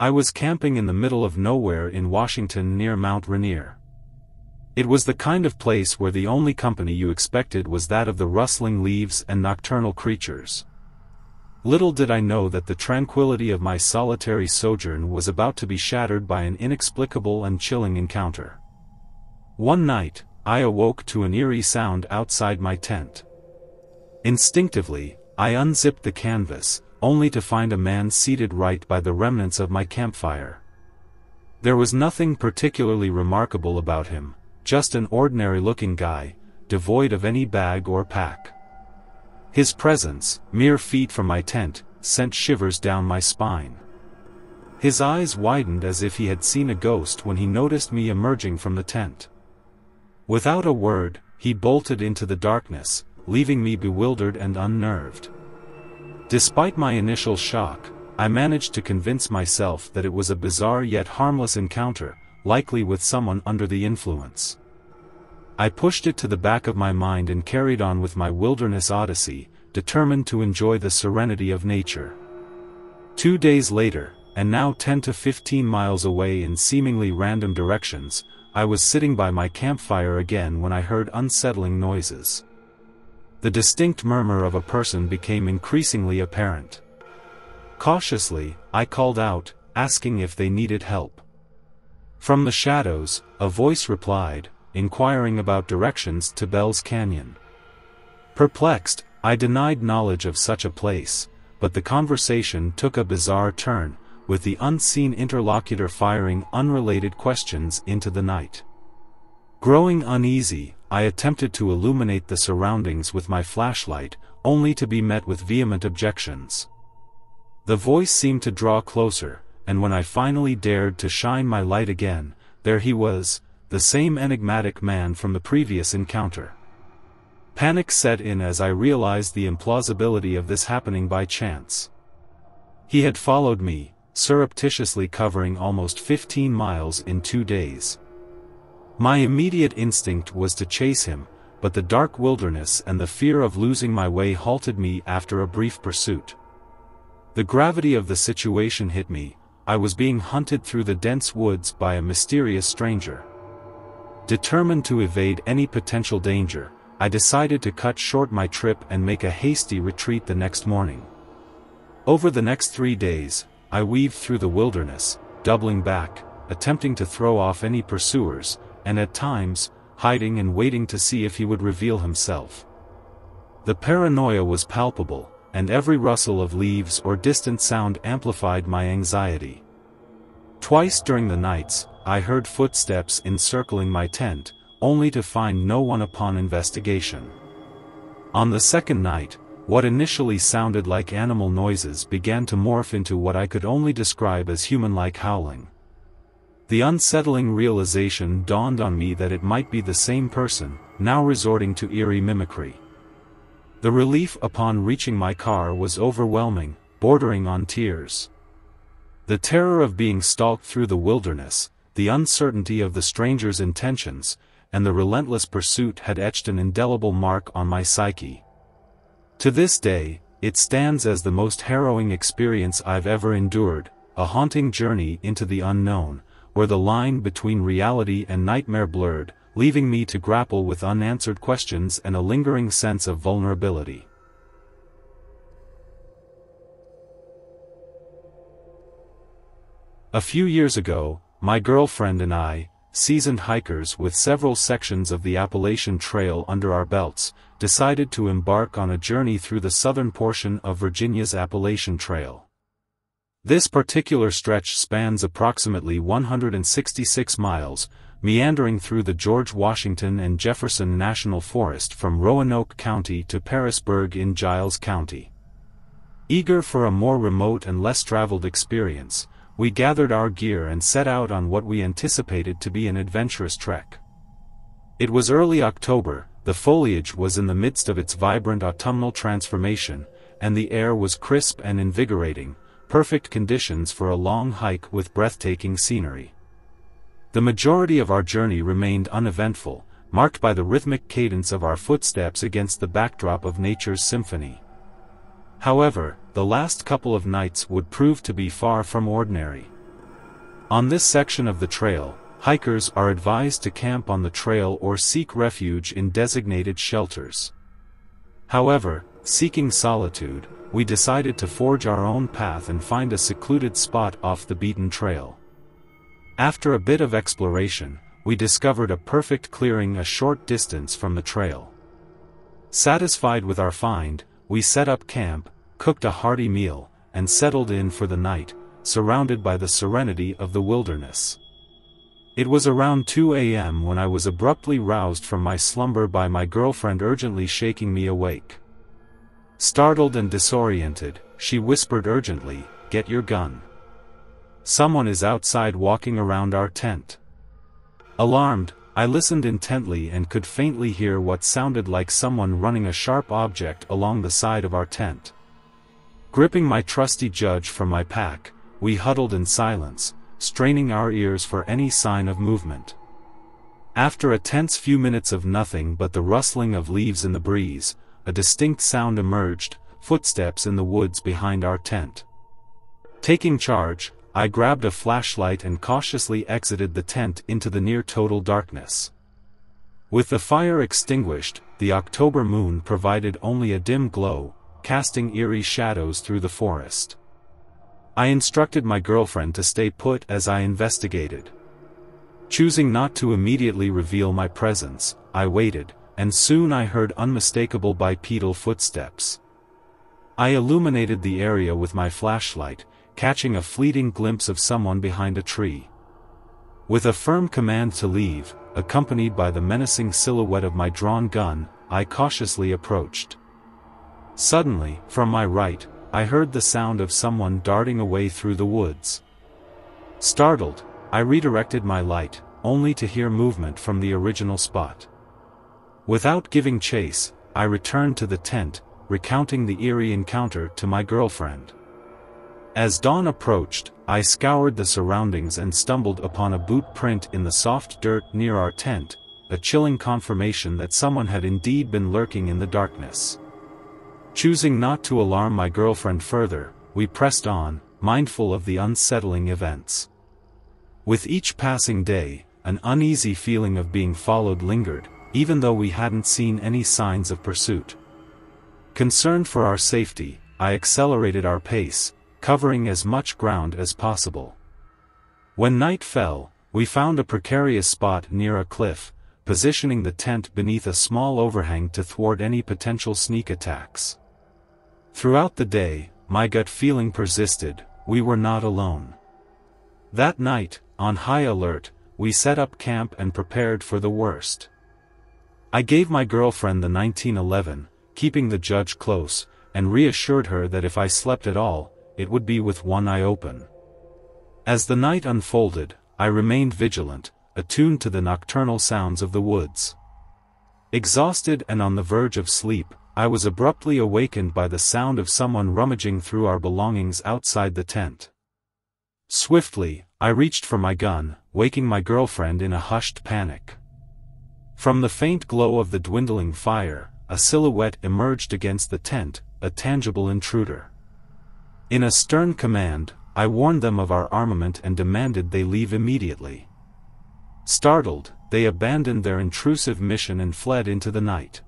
I was camping in the middle of nowhere in Washington near Mount Rainier. It was the kind of place where the only company you expected was that of the rustling leaves and nocturnal creatures. Little did I know that the tranquility of my solitary sojourn was about to be shattered by an inexplicable and chilling encounter. One night, I awoke to an eerie sound outside my tent. Instinctively, I unzipped the canvas, only to find a man seated right by the remnants of my campfire. There was nothing particularly remarkable about him, just an ordinary-looking guy, devoid of any bag or pack. His presence, mere feet from my tent, sent shivers down my spine. His eyes widened as if he had seen a ghost when he noticed me emerging from the tent. Without a word, he bolted into the darkness, leaving me bewildered and unnerved. Despite my initial shock, I managed to convince myself that it was a bizarre yet harmless encounter, likely with someone under the influence. I pushed it to the back of my mind and carried on with my wilderness odyssey, determined to enjoy the serenity of nature. 2 days later, and now 10 to 15 miles away in seemingly random directions, I was sitting by my campfire again when I heard unsettling noises. The distinct murmur of a person became increasingly apparent. Cautiously, I called out, asking if they needed help. From the shadows, a voice replied, inquiring about directions to Bell's Canyon. Perplexed, I denied knowledge of such a place, but the conversation took a bizarre turn, with the unseen interlocutor firing unrelated questions into the night. Growing uneasy, I attempted to illuminate the surroundings with my flashlight, only to be met with vehement objections. The voice seemed to draw closer, and when I finally dared to shine my light again, there he was, the same enigmatic man from the previous encounter. Panic set in as I realized the implausibility of this happening by chance. He had followed me, surreptitiously covering almost 15 miles in 2 days. My immediate instinct was to chase him, but the dark wilderness and the fear of losing my way halted me after a brief pursuit. The gravity of the situation hit me. I was being hunted through the dense woods by a mysterious stranger. Determined to evade any potential danger, I decided to cut short my trip and make a hasty retreat the next morning. Over the next 3 days, I weaved through the wilderness, doubling back, attempting to throw off any pursuers, and at times, hiding and waiting to see if he would reveal himself. The paranoia was palpable, and every rustle of leaves or distant sound amplified my anxiety. Twice during the nights, I heard footsteps encircling my tent, only to find no one upon investigation. On the second night, what initially sounded like animal noises began to morph into what I could only describe as human-like howling. The unsettling realization dawned on me that it might be the same person, now resorting to eerie mimicry. The relief upon reaching my car was overwhelming, bordering on tears. The terror of being stalked through the wilderness, the uncertainty of the stranger's intentions, and the relentless pursuit had etched an indelible mark on my psyche. To this day, it stands as the most harrowing experience I've ever endured, a haunting journey into the unknown, where the line between reality and nightmare blurred, leaving me to grapple with unanswered questions and a lingering sense of vulnerability. A few years ago, my girlfriend and I, seasoned hikers with several sections of the Appalachian Trail under our belts, decided to embark on a journey through the southern portion of Virginia's Appalachian Trail. This particular stretch spans approximately 166 miles, meandering through the George Washington and Jefferson National Forest from Roanoke County to Pearisburg in Giles County. Eager for a more remote and less traveled experience, we gathered our gear and set out on what we anticipated to be an adventurous trek. It was early October, the foliage was in the midst of its vibrant autumnal transformation, and the air was crisp and invigorating, perfect conditions for a long hike with breathtaking scenery. The majority of our journey remained uneventful, marked by the rhythmic cadence of our footsteps against the backdrop of nature's symphony. However, the last couple of nights would prove to be far from ordinary. On this section of the trail, hikers are advised to camp on the trail or seek refuge in designated shelters. However, seeking solitude, we decided to forge our own path and find a secluded spot off the beaten trail. After a bit of exploration, we discovered a perfect clearing a short distance from the trail. Satisfied with our find, we set up camp, cooked a hearty meal, and settled in for the night, surrounded by the serenity of the wilderness. It was around 2 a.m. when I was abruptly roused from my slumber by my girlfriend urgently shaking me awake. Startled and disoriented, she whispered urgently, "Get your gun. Someone is outside walking around our tent." Alarmed, I listened intently and could faintly hear what sounded like someone running a sharp object along the side of our tent. Gripping my trusty judge from my pack, we huddled in silence, straining our ears for any sign of movement. After a tense few minutes of nothing but the rustling of leaves in the breeze, a distinct sound emerged, footsteps in the woods behind our tent. Taking charge, I grabbed a flashlight and cautiously exited the tent into the near-total darkness. With the fire extinguished, the October moon provided only a dim glow, casting eerie shadows through the forest. I instructed my girlfriend to stay put as I investigated. Choosing not to immediately reveal my presence, I waited, and soon I heard unmistakable bipedal footsteps. I illuminated the area with my flashlight, catching a fleeting glimpse of someone behind a tree. With a firm command to leave, accompanied by the menacing silhouette of my drawn gun, I cautiously approached. Suddenly, from my right, I heard the sound of someone darting away through the woods. Startled, I redirected my light, only to hear movement from the original spot. Without giving chase, I returned to the tent, recounting the eerie encounter to my girlfriend. As dawn approached, I scoured the surroundings and stumbled upon a boot print in the soft dirt near our tent, a chilling confirmation that someone had indeed been lurking in the darkness. Choosing not to alarm my girlfriend further, we pressed on, mindful of the unsettling events. With each passing day, an uneasy feeling of being followed lingered, even though we hadn't seen any signs of pursuit. Concerned for our safety, I accelerated our pace, covering as much ground as possible. When night fell, we found a precarious spot near a cliff, positioning the tent beneath a small overhang to thwart any potential sneak attacks. Throughout the day, my gut feeling persisted, we were not alone. That night, on high alert, we set up camp and prepared for the worst. I gave my girlfriend the 1911, keeping the judge close, and reassured her that if I slept at all, it would be with one eye open. As the night unfolded, I remained vigilant, attuned to the nocturnal sounds of the woods. Exhausted and on the verge of sleep, I was abruptly awakened by the sound of someone rummaging through our belongings outside the tent. Swiftly, I reached for my gun, waking my girlfriend in a hushed panic. From the faint glow of the dwindling fire, a silhouette emerged against the tent, a tangible intruder. In a stern command, I warned them of our armament and demanded they leave immediately. Startled, they abandoned their intrusive mission and fled into the night.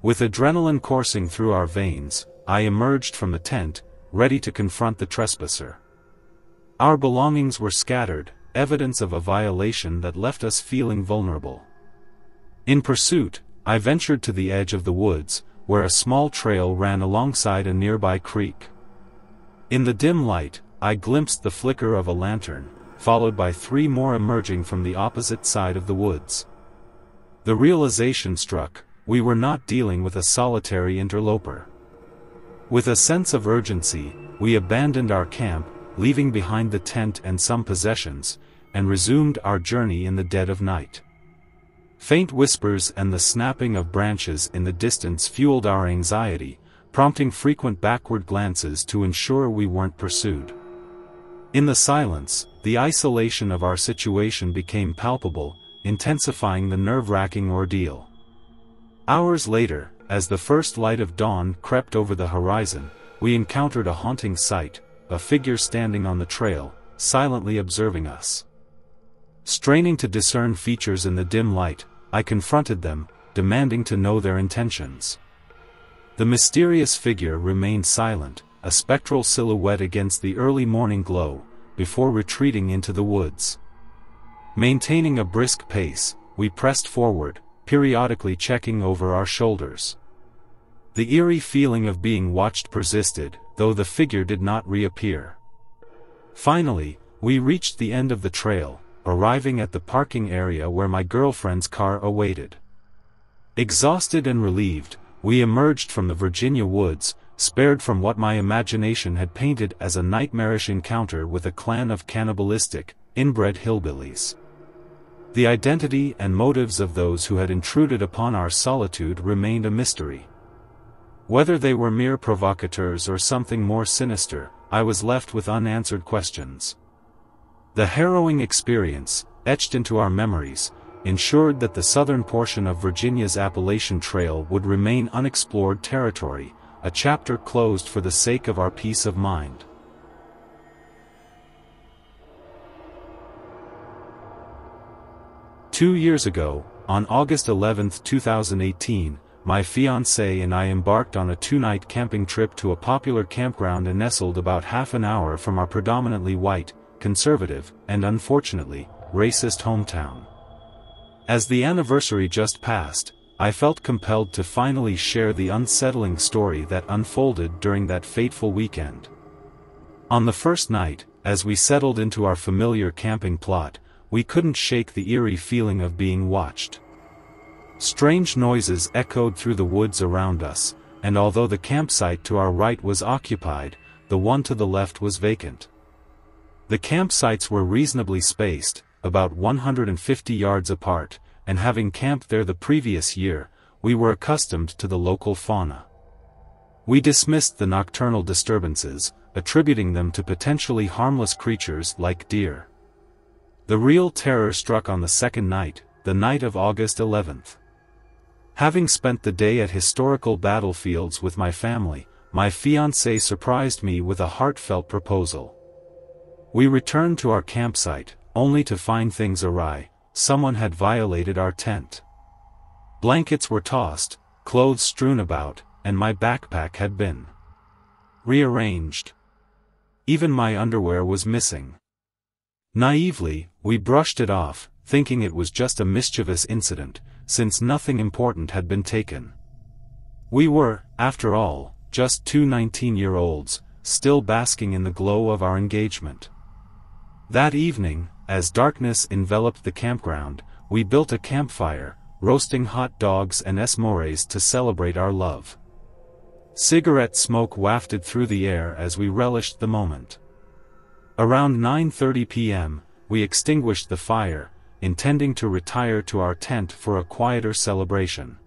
With adrenaline coursing through our veins, I emerged from the tent, ready to confront the trespasser. Our belongings were scattered, evidence of a violation that left us feeling vulnerable. In pursuit, I ventured to the edge of the woods, where a small trail ran alongside a nearby creek. In the dim light, I glimpsed the flicker of a lantern, followed by 3 more emerging from the opposite side of the woods. The realization struck, we were not dealing with a solitary interloper. With a sense of urgency, we abandoned our camp, leaving behind the tent and some possessions, and resumed our journey in the dead of night. Faint whispers and the snapping of branches in the distance fueled our anxiety, prompting frequent backward glances to ensure we weren't pursued. In the silence, the isolation of our situation became palpable, intensifying the nerve-wracking ordeal. Hours later, as the first light of dawn crept over the horizon, we encountered a haunting sight, a figure standing on the trail, silently observing us. Straining to discern features in the dim light, I confronted them, demanding to know their intentions. The mysterious figure remained silent, a spectral silhouette against the early morning glow, before retreating into the woods. Maintaining a brisk pace, we pressed forward, periodically checking over our shoulders. The eerie feeling of being watched persisted, though the figure did not reappear. Finally, we reached the end of the trail, arriving at the parking area where my girlfriend's car awaited. Exhausted and relieved, we emerged from the Virginia woods, spared from what my imagination had painted as a nightmarish encounter with a clan of cannibalistic, inbred hillbillies. The identity and motives of those who had intruded upon our solitude remained a mystery. Whether they were mere provocateurs or something more sinister, I was left with unanswered questions. The harrowing experience, etched into our memories, ensured that the southern portion of Virginia's Appalachian Trail would remain unexplored territory, a chapter closed for the sake of our peace of mind. Two years ago, on August 11, 2018, my fiancée and I embarked on a two-night camping trip to a popular campground nestled about half an hour from our predominantly white, conservative, and unfortunately, racist hometown. As the anniversary just passed, I felt compelled to finally share the unsettling story that unfolded during that fateful weekend. On the first night, as we settled into our familiar camping plot, we couldn't shake the eerie feeling of being watched. Strange noises echoed through the woods around us, and although the campsite to our right was occupied, the one to the left was vacant. The campsites were reasonably spaced, about 150 yards apart, and having camped there the previous year, we were accustomed to the local fauna. We dismissed the nocturnal disturbances, attributing them to potentially harmless creatures like deer. The real terror struck on the second night, the night of August 11th. Having spent the day at historical battlefields with my family, my fiancée surprised me with a heartfelt proposal. We returned to our campsite, only to find things awry. Someone had violated our tent. Blankets were tossed, clothes strewn about, and my backpack had been rearranged. Even my underwear was missing. Naively, we brushed it off, thinking it was just a mischievous incident, since nothing important had been taken. We were, after all, just two 19-year-olds, still basking in the glow of our engagement. That evening, as darkness enveloped the campground, we built a campfire, roasting hot dogs and s'mores to celebrate our love. Cigarette smoke wafted through the air as we relished the moment. Around 9:30 p.m., we extinguished the fire, intending to retire to our tent for a quieter celebration.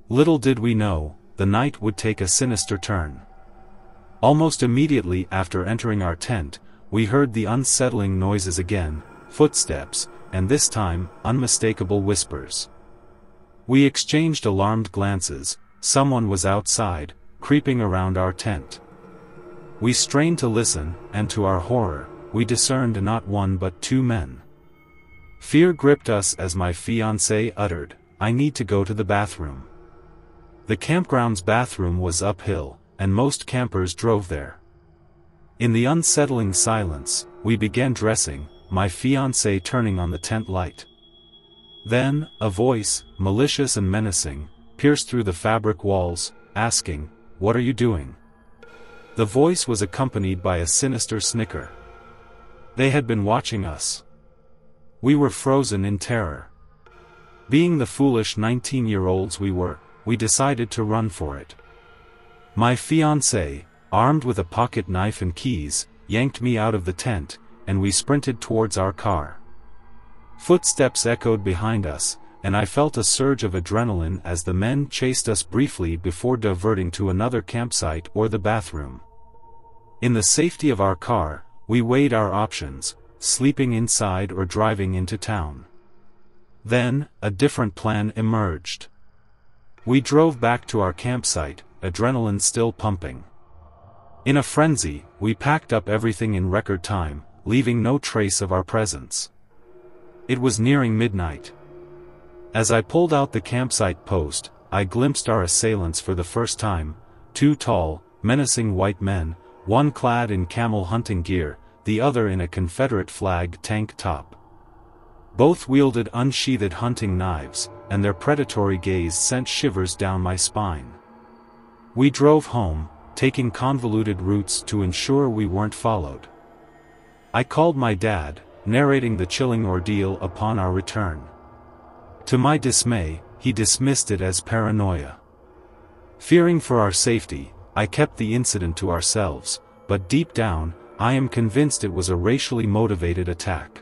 Little did we know, the night would take a sinister turn. Almost immediately after entering our tent, we heard the unsettling noises again, footsteps, and this time, unmistakable whispers. We exchanged alarmed glances. Someone was outside, creeping around our tent. We strained to listen, and to our horror, we discerned not one but two men. Fear gripped us as my fiancée uttered, "I need to go to the bathroom." The campground's bathroom was uphill, and most campers drove there. In the unsettling silence, we began dressing, my fiancée turning on the tent light. Then, a voice, malicious and menacing, pierced through the fabric walls, asking, "What are you doing?" The voice was accompanied by a sinister snicker. They had been watching us. We were frozen in terror. Being the foolish 19-year-olds we were, we decided to run for it. My fiancée, armed with a pocket knife and keys, yanked me out of the tent, and we sprinted towards our car. Footsteps echoed behind us, and I felt a surge of adrenaline as the men chased us briefly before diverting to another campsite or the bathroom. In the safety of our car, we weighed our options, sleeping inside or driving into town. Then, a different plan emerged. We drove back to our campsite, adrenaline still pumping. In a frenzy, we packed up everything in record time, leaving no trace of our presence. It was nearing midnight. As I pulled out the campsite post, I glimpsed our assailants for the first time, two tall, menacing white men, one clad in camel hunting gear, the other in a Confederate flag tank top. Both wielded unsheathed hunting knives, and their predatory gaze sent shivers down my spine. We drove home, taking convoluted routes to ensure we weren't followed. I called my dad, narrating the chilling ordeal upon our return. To my dismay, he dismissed it as paranoia. Fearing for our safety, I kept the incident to ourselves, but deep down, I am convinced it was a racially motivated attack.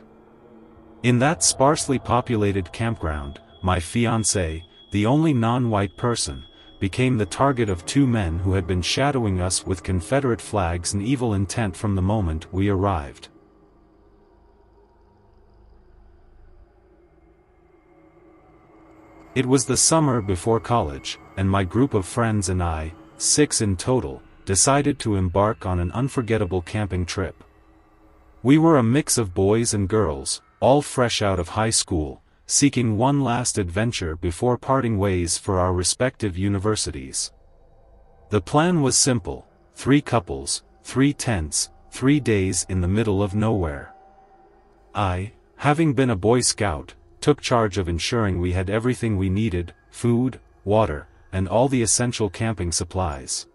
In that sparsely populated campground, my fiancée, the only non-white person, became the target of two men who had been shadowing us with Confederate flags and evil intent from the moment we arrived. It was the summer before college, and my group of friends and I, 6 in total, decided to embark on an unforgettable camping trip. We were a mix of boys and girls, all fresh out of high school, seeking one last adventure before parting ways for our respective universities. The plan was simple: 3 couples, 3 tents, 3 days in the middle of nowhere. I, having been a Boy Scout, took charge of ensuring we had everything we needed: food, water, and all the essential camping supplies.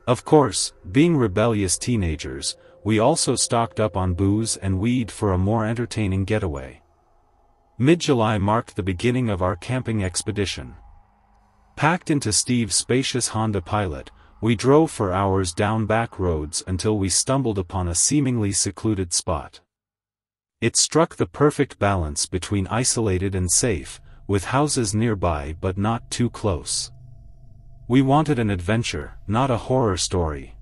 Of course, being rebellious teenagers, we also stocked up on booze and weed for a more entertaining getaway. Mid-July marked the beginning of our camping expedition. Packed into Steve's spacious Honda Pilot, we drove for hours down back roads until we stumbled upon a seemingly secluded spot. It struck the perfect balance between isolated and safe, with houses nearby but not too close. We wanted an adventure, not a horror story.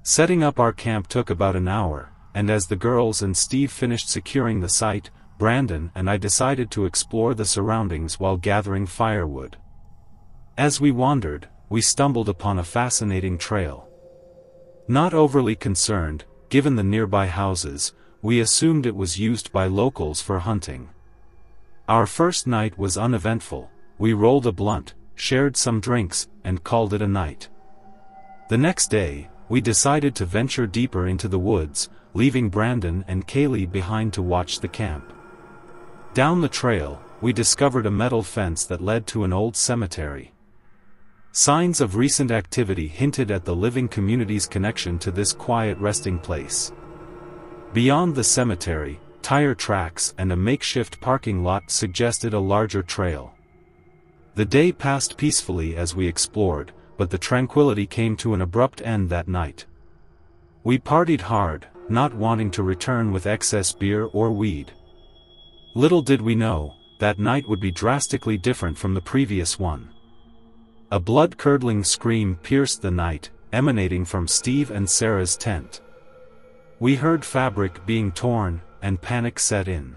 Setting up our camp took about an hour, and as the girls and Steve finished securing the site, Brandon and I decided to explore the surroundings while gathering firewood. As we wandered, we stumbled upon a fascinating trail. Not overly concerned, given the nearby houses, we assumed it was used by locals for hunting. Our first night was uneventful. We rolled a blunt, shared some drinks, and called it a night. The next day, we decided to venture deeper into the woods, leaving Brandon and Kaylee behind to watch the camp. Down the trail, we discovered a metal fence that led to an old cemetery. Signs of recent activity hinted at the living community's connection to this quiet resting place. Beyond the cemetery, tire tracks and a makeshift parking lot suggested a larger trail. The day passed peacefully as we explored, but the tranquility came to an abrupt end that night. We partied hard, not wanting to return with excess beer or weed. Little did we know, that night would be drastically different from the previous one. A blood-curdling scream pierced the night, emanating from Steve and Sarah's tent. We heard fabric being torn, and panic set in.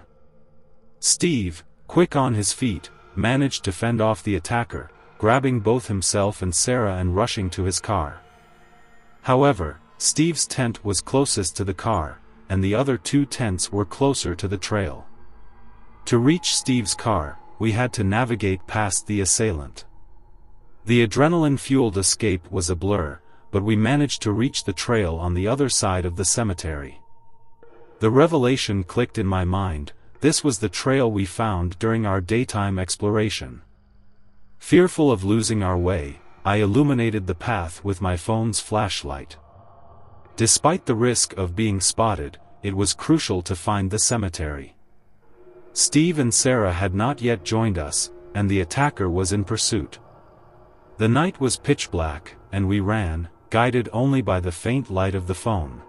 Steve, quick on his feet, managed to fend off the attacker, grabbing both himself and Sarah and rushing to his car. However, Steve's tent was closest to the car, and the other 2 tents were closer to the trail. To reach Steve's car, we had to navigate past the assailant. The adrenaline-fueled escape was a blur, but we managed to reach the trail on the other side of the cemetery. The revelation clicked in my mind: this was the trail we found during our daytime exploration. Fearful of losing our way, I illuminated the path with my phone's flashlight. Despite the risk of being spotted, it was crucial to find the cemetery. Steve and Sarah had not yet joined us, and the attacker was in pursuit. The night was pitch black, and we ran, guided only by the faint light of the phone.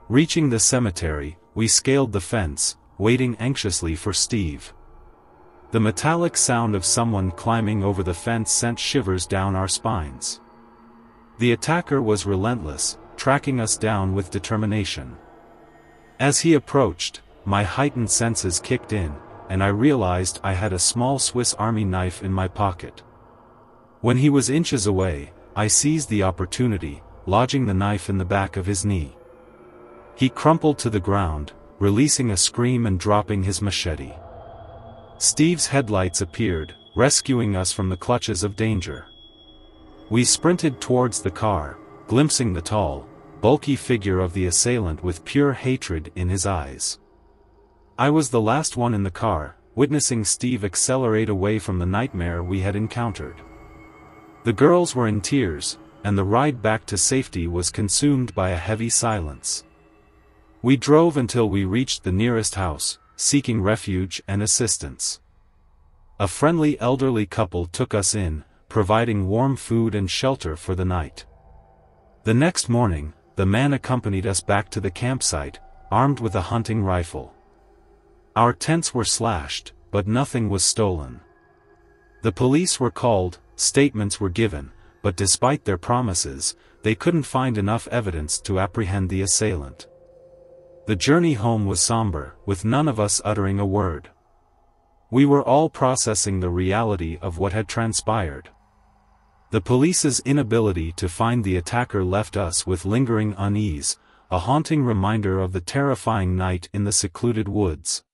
Reaching the cemetery, we scaled the fence, waiting anxiously for Steve. The metallic sound of someone climbing over the fence sent shivers down our spines. The attacker was relentless, tracking us down with determination. As he approached, my heightened senses kicked in, and I realized I had a small Swiss Army knife in my pocket. When he was inches away, I seized the opportunity, lodging the knife in the back of his knee. He crumpled to the ground, releasing a scream and dropping his machete. Steve's headlights appeared, rescuing us from the clutches of danger. We sprinted towards the car, glimpsing the tall, bulky figure of the assailant with pure hatred in his eyes. I was the last one in the car, witnessing Steve accelerate away from the nightmare we had encountered. The girls were in tears, and the ride back to safety was consumed by a heavy silence. We drove until we reached the nearest house, seeking refuge and assistance. A friendly elderly couple took us in, providing warm food and shelter for the night. The next morning, the man accompanied us back to the campsite, armed with a hunting rifle. Our tents were slashed, but nothing was stolen. The police were called, statements were given, but despite their promises, they couldn't find enough evidence to apprehend the assailant. The journey home was somber, with none of us uttering a word. We were all processing the reality of what had transpired. The police's inability to find the attacker left us with lingering unease, a haunting reminder of the terrifying night in the secluded woods.